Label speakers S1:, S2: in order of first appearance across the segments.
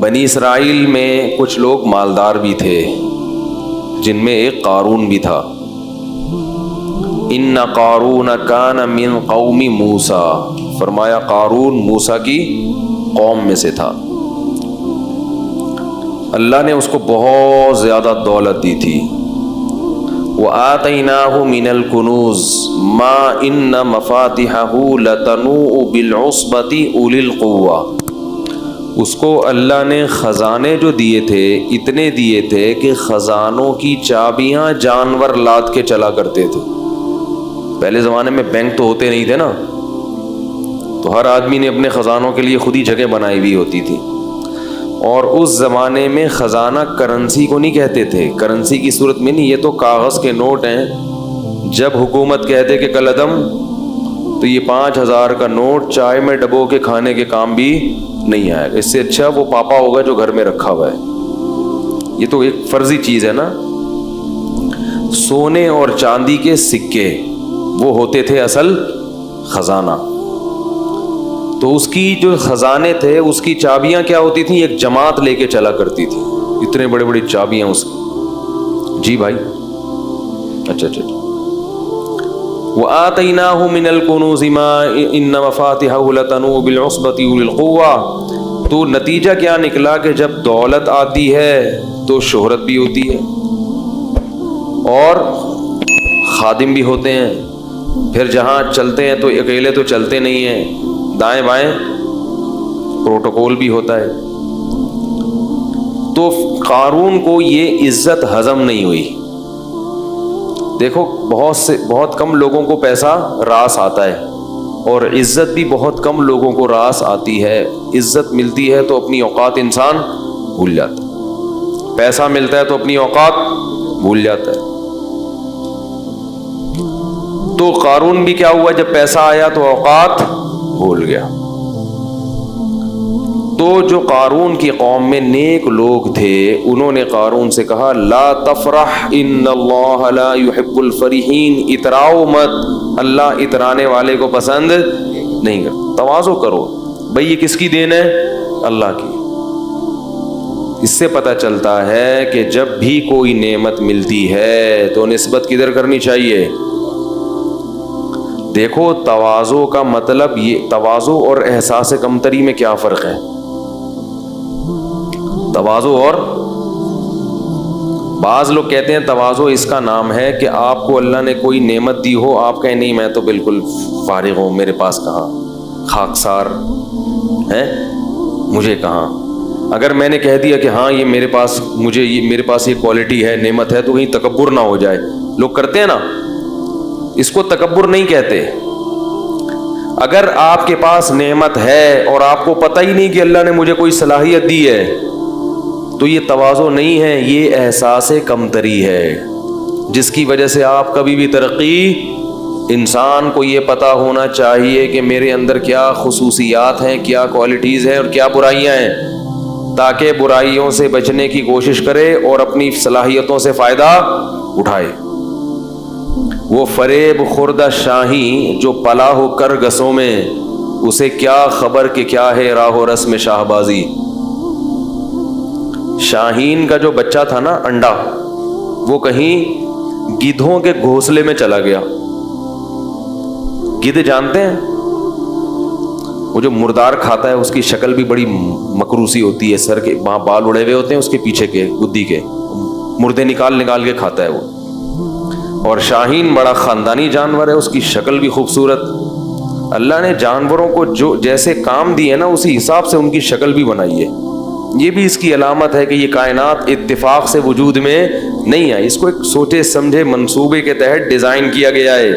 S1: بنی اسرائیل میں کچھ لوگ مالدار بھی تھے، جن میں ایک قارون بھی تھا۔ ان قارون کان من قوم موسیٰ، فرمایا قارون موسیٰ کی قوم میں سے تھا۔ اللہ نے اس کو بہت زیادہ دولت دی تھی۔ وَآتَيْنَاهُ مِنَ الْكُنُوزِ مَا إِنَّ مَفَاتِحَهُ لَتَنُوءُ بِالْعُصْبَةِ أُولِي الْقُوَّةِ، اس کو اللہ نے خزانے جو دیے تھے اتنے دیے تھے کہ خزانوں کی چابیاں جانور لاد کے چلا کرتے تھے۔ پہلے زمانے میں بینک تو ہوتے نہیں تھے نا، تو ہر آدمی نے اپنے خزانوں کے لیے خود ہی جگہ بنائی ہوئی ہوتی تھی۔ اور اس زمانے میں خزانہ کرنسی کو نہیں کہتے تھے، کرنسی کی صورت میں نہیں، یہ تو کاغذ کے نوٹ ہیں۔ جب حکومت کہتے کہ کل عدم، تو یہ 5000 کا نوٹ چائے میں ڈبو کے کھانے کے کام بھی نہیں آئے گا، اس سے اچھا وہ پاپا ہوگا جو گھر میں رکھا ہوا ہے۔ یہ تو ایک فرضی چیز ہے نا۔ سونے اور چاندی کے سکے وہ ہوتے تھے اصل خزانہ۔ تو اس کی جو خزانے تھے اس کی چابیاں کیا ہوتی تھیں، ایک جماعت لے کے چلا کرتی تھی، اتنے بڑے بڑی چابیاں اس کی۔ جی بھائی، اچھا۔ وَآتَيْنَاهُ مِنَ الْكُنُوزِ مَا إِنَّ مَفَاتِحَهُ لَتَنُوءُ بِالْعُصْبَةِ أُولِي الْقُوَّةِ۔ تو نتیجہ کیا نکلا کہ جب دولت آتی ہے تو شہرت بھی ہوتی ہے، اور خادم بھی ہوتے ہیں، پھر جہاں چلتے ہیں تو اکیلے تو چلتے نہیں ہیں، دائیں بائیں پروٹوکول بھی ہوتا ہے۔ تو قارون کو یہ عزت ہضم نہیں ہوئی۔ دیکھو بہت کم لوگوں کو پیسہ راس آتا ہے، اور عزت بھی بہت کم لوگوں کو راس آتی ہے۔ عزت ملتی ہے تو اپنی اوقات انسان بھول جاتا ہے، پیسہ ملتا ہے تو اپنی اوقات بھول جاتا ہے۔ تو قارون بھی کیا ہوا، جب پیسہ آیا تو اوقات بھول گیا۔ تو جو قارون کی قوم میں نیک لوگ تھے انہوں نے قارون سے کہا لا تفرح ان اللہ لا يحب الفرحین، اتراؤ مت، اللہ اترانے والے کو پسند نہیں کرتا۔ تواضع کرو بھئی، یہ کس کی دین ہے؟ اللہ کی۔ اس سے پتہ چلتا ہے کہ جب بھی کوئی نعمت ملتی ہے تو نسبت کدھر کرنی چاہیے؟ دیکھو تواضع کا مطلب یہ، تواضع اور احساس کمتری میں کیا فرق ہے؟ تواضع اور، بعض لوگ کہتے ہیں تواضع اس کا نام ہے کہ آپ کو اللہ نے کوئی نعمت دی ہو، آپ کہیں نہیں میں تو بالکل فارغ ہوں، میرے پاس کہاں، خاکسار ہے، مجھے کہاں۔ اگر میں نے کہہ دیا کہ ہاں یہ میرے پاس، میرے پاس یہ کوالٹی ہے، نعمت ہے، تو کہیں تکبر نہ ہو جائے۔ لوگ کرتے ہیں نا، اس کو تکبر نہیں کہتے۔ اگر آپ کے پاس نعمت ہے اور آپ کو پتہ ہی نہیں کہ اللہ نے مجھے کوئی صلاحیت دی ہے، تو یہ تواضع نہیں ہے، یہ احساس کمتری ہے، جس کی وجہ سے آپ کبھی بھی ترقی، انسان کو یہ پتہ ہونا چاہیے کہ میرے اندر کیا خصوصیات ہیں، کیا کوالٹیز ہیں اور کیا برائیاں ہیں، تاکہ برائیوں سے بچنے کی کوشش کرے اور اپنی صلاحیتوں سے فائدہ اٹھائے۔ وہ فریب خوردہ شاہی جو پلا ہو کر گسوں میں، اسے کیا خبر کہ کیا ہے راہ و رسم شاہ بازی۔ شاہین کا جو بچہ تھا نا، انڈا، وہ کہیں گدھوں کے گھونسلے میں چلا گیا۔ گدھ جانتے ہیں، وہ جو مردار کھاتا ہے اس کی شکل بھی بڑی مکروسی ہوتی ہے، سر کے وہاں بال اڑے ہوئے ہوتے ہیں، اس کے پیچھے کے گدی کے مردے نکال کے کھاتا ہے وہ۔ اور شاہین بڑا خاندانی جانور ہے، اس کی شکل بھی خوبصورت۔ اللہ نے جانوروں کو جو جیسے کام دیے نا اسی حساب سے ان کی شکل بھی بنائی ہے۔ یہ بھی اس کی علامت ہے کہ یہ کائنات اتفاق سے وجود میں نہیں آئی، اس کو ایک سوچے سمجھے منصوبے کے تحت ڈیزائن کیا گیا ہے۔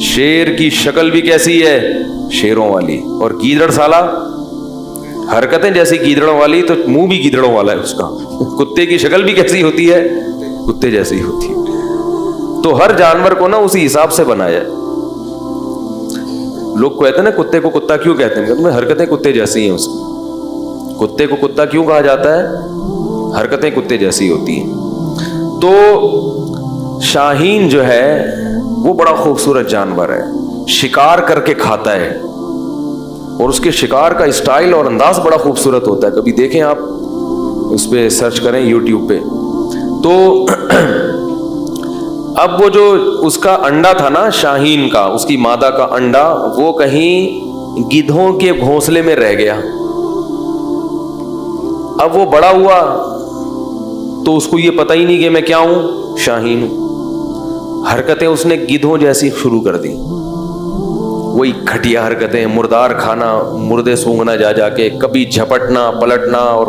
S1: شیر کی شکل بھی کیسی ہے؟ شیروں والی، اور گیدڑ سالہ حرکتیں جیسی گیدڑوں والی، تو منہ بھی گیدڑوں والا ہے اس کا۔ کتے کی شکل بھی کیسی ہوتی ہے؟ کتے جیسی ہوتی ہے۔ تو ہر جانور کو نا اسی حساب سے بنایا ہے۔ لوگ کہتے ہیں نا کتے کو کتا کیوں کہتے ہیں؟ کہتے ہیں حرکتیں کتے جیسی ہیں اس کی۔ کتے کو کتا کیوں کہا جاتا ہے؟ حرکتیں کتے جیسی ہوتی ہیں۔ تو شاہین جو ہے وہ بڑا خوبصورت جانور ہے، شکار کر کے کھاتا ہے، اور اس کے شکار کا اسٹائل اور انداز بڑا خوبصورت ہوتا ہے. کبھی دیکھیں آپ, اس پہ سرچ کریں یوٹیوب پہ. تو اب وہ جو اس کا انڈا تھا نا شاہین کا, اس کی مادہ کا انڈا, وہ کہیں گدھوں کے گھونسلے میں رہ گیا. اب وہ بڑا ہوا تو اس کو یہ پتہ ہی نہیں کہ میں کیا ہوں, شاہین ہوں. حرکتیں اس نے گدھوں جیسی شروع کر دی, وہی گھٹیا حرکتیں, مردار کھانا, مردے سونگنا جا جا کے, کبھی جھپٹنا پلٹنا اور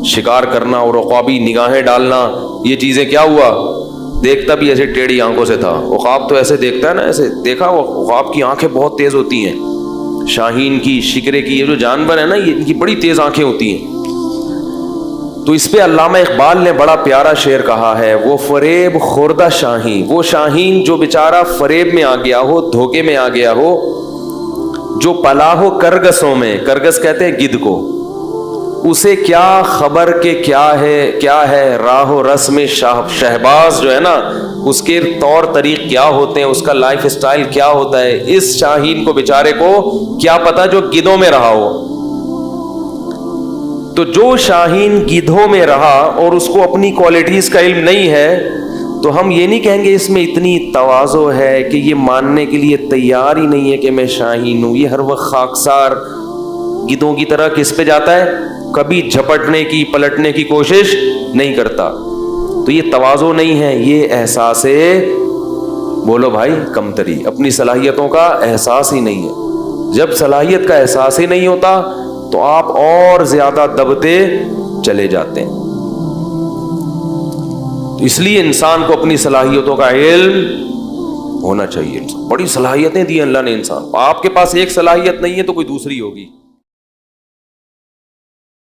S1: شکار کرنا اور عقابی نگاہیں ڈالنا. یہ چیزیں کیا ہوا, دیکھتا بھی ایسے ٹیڑھی آنکھوں سے تھا. عقاب تو ایسے دیکھتا ہے نا, ایسے دیکھا, وہ عقاب کی آنکھیں بہت تیز ہوتی ہیں, شاہین کی, شکرے کی, یہ جو جانور ہے نا یہ ان کی بڑی تیز آنکھیں ہوتی ہیں. تو اس پہ علامہ اقبال نے بڑا پیارا شعر کہا ہے, وہ فریب خوردہ شاہین, وہ شاہین جو بیچارہ فریب میں آ گیا ہو, دھوکے میں آ گیا ہو, جو پلا ہو کرگسوں میں, کرگس کہتے ہیں گدھ کو, اسے کیا خبر کہ کیا ہے راہ و رسم شہباز جو ہے نا, اس کے طور طریق کیا ہوتے ہیں, اس کا لائف اسٹائل کیا ہوتا ہے. اس شاہین کو بیچارے کو کیا پتا جو گدھوں میں رہا ہو. تو جو شاہین گدھوں میں رہا اور اس کو اپنی کوالٹیز کا علم نہیں ہے, تو ہم یہ نہیں کہیں گے اس میں اتنی تواضع ہے کہ یہ ماننے کے لیے تیار ہی نہیں ہے کہ میں شاہین ہوں. یہ ہر وقت خاکسار گدھوں کی طرح کس پہ جاتا ہے, کبھی جھپٹنے کی پلٹنے کی کوشش نہیں کرتا. تو یہ تواضع نہیں ہے, یہ احساس ہے, بولو بھائی, کمتری, اپنی صلاحیتوں کا احساس ہی نہیں ہے. جب صلاحیت کا احساس ہی نہیں ہوتا تو آپ اور زیادہ دبتے چلے جاتے ہیں. اس لیے انسان کو اپنی صلاحیتوں کا علم ہونا چاہیے. بڑی صلاحیتیں دی اللہ نے انسان کو, آپ کے پاس ایک صلاحیت نہیں ہے تو کوئی دوسری ہوگی.